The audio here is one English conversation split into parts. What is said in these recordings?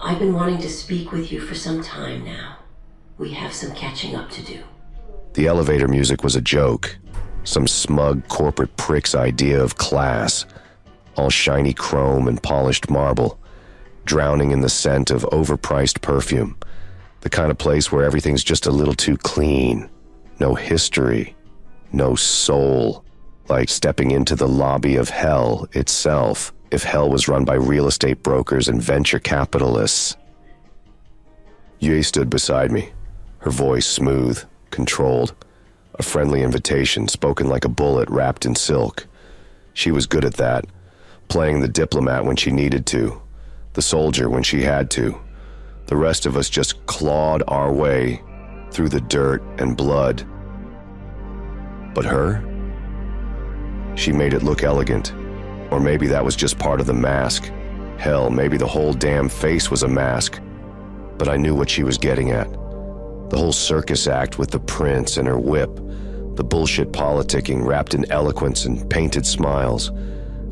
I've been wanting to speak with you for some time now. We have some catching up to do. The elevator music was a joke. Some smug corporate prick's idea of class. All shiny chrome and polished marble, drowning in the scent of overpriced perfume. The kind of place where everything's just a little too clean. No history, no soul. Like stepping into the lobby of hell itself, if hell was run by real estate brokers and venture capitalists. Ye stood beside me, her voice smooth, controlled, a friendly invitation spoken like a bullet wrapped in silk. She was good at that, playing the diplomat when she needed to, the soldier when she had to. The rest of us just clawed our way through the dirt and blood. But her? She made it look elegant. Or maybe that was just part of the mask. Hell, maybe the whole damn face was a mask. But I knew what she was getting at. The whole circus act with the prince and her whip, the bullshit politicking wrapped in eloquence and painted smiles.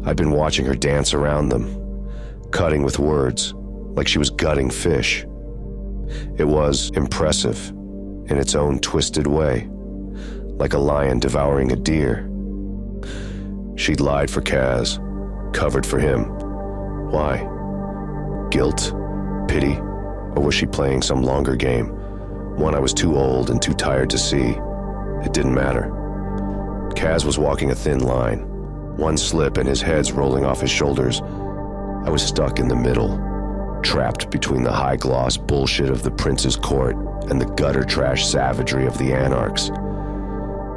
I'd been watching her dance around them, cutting with words, like she was gutting fish. It was impressive, in its own twisted way, like a lion devouring a deer. She'd lied for Kaz, covered for him. Why? Guilt? Pity? Or was she playing some longer game? One I was too old and too tired to see. It didn't matter. Kaz was walking a thin line. One slip and his head's rolling off his shoulders. I was stuck in the middle, trapped between the high-gloss bullshit of the prince's court and the gutter trash savagery of the Anarchs.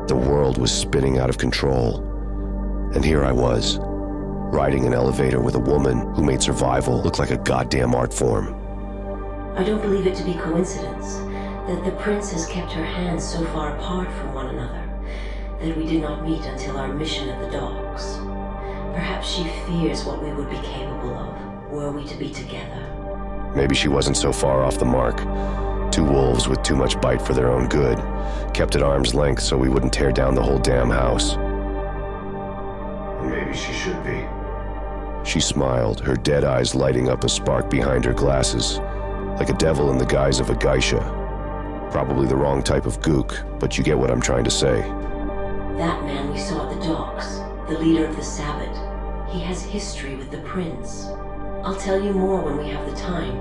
The world was spinning out of control. And here I was, riding an elevator with a woman who made survival look like a goddamn art form. I don't believe it to be coincidence that the prince has kept her hands so far apart from one another that we did not meet until our mission at the docks. Perhaps she fears what we would be capable of were we to be together. Maybe she wasn't so far off the mark. Two wolves with too much bite for their own good, kept at arm's length so we wouldn't tear down the whole damn house. And maybe she should be. She smiled, her dead eyes lighting up a spark behind her glasses, like a devil in the guise of a geisha. Probably the wrong type of gook, but you get what I'm trying to say. That man we saw at the docks, the leader of the Sabbat, he has history with the prince. I'll tell you more when we have the time,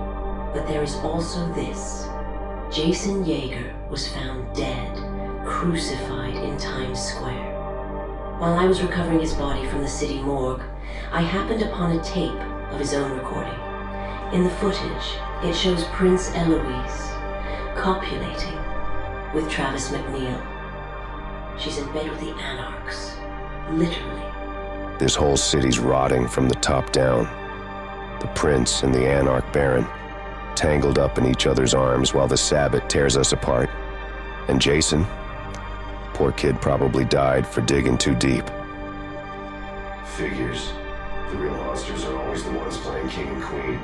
but there is also this. Jason Jaeger was found dead, crucified in Times Square. While I was recovering his body from the city morgue, I happened upon a tape of his own recording. In the footage, it shows Prince Eloise copulating with Travis McNeil. She's in bed with the Anarchs, literally. This whole city's rotting from the top down. The prince and the Anarch Baron, tangled up in each other's arms while the Sabbat tears us apart. And Jason? Poor kid probably died for digging too deep. Figures. The real monsters are always the ones playing king and queen.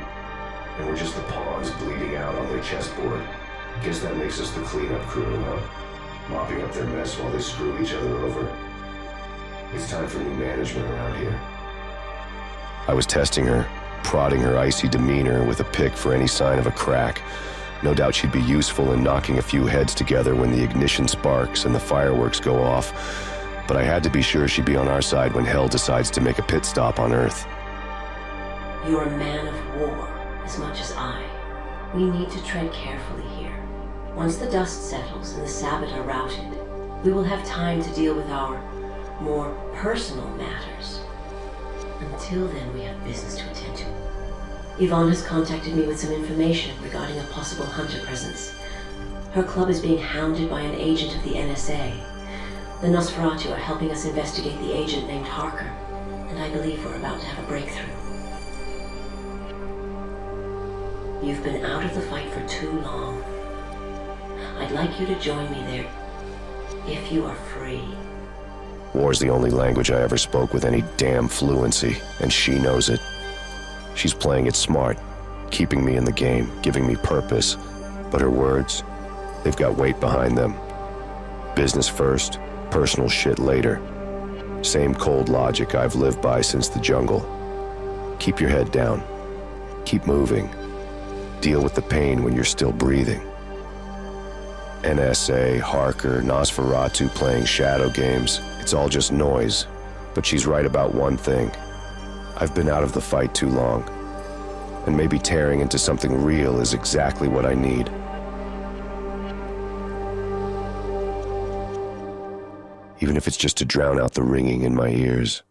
And we're just the pawns bleeding out on their chessboard. Guess that makes us the cleanup crew, huh? Mopping up their mess while they screw each other over. It's time for new management around here. I was testing her, prodding her icy demeanor with a pick for any sign of a crack. No doubt she'd be useful in knocking a few heads together when the ignition sparks and the fireworks go off. But I had to be sure she'd be on our side when hell decides to make a pit stop on Earth. You're a man of war, as much as I. We need to tread carefully here. Once the dust settles and the Sabbat are routed, we will have time to deal with our more personal matters. Until then, we have business to attend to. Yvonne has contacted me with some information regarding a possible Hunter presence. Her club is being hounded by an agent of the NSA. The Nosferatu are helping us investigate the agent named Harker, and I believe we're about to have a breakthrough. You've been out of the fight for too long. I'd like you to join me there, if you are free. War's the only language I ever spoke with any damn fluency, and she knows it. She's playing it smart, keeping me in the game, giving me purpose. But her words, they've got weight behind them. Business first, personal shit later. Same cold logic I've lived by since the jungle. Keep your head down. Keep moving. deal with the pain when you're still breathing. NSA, Harker, Nosferatu playing shadow games, it's all just noise. But she's right about one thing. I've been out of the fight too long. And maybe tearing into something real is exactly what I need. Even if it's just to drown out the ringing in my ears.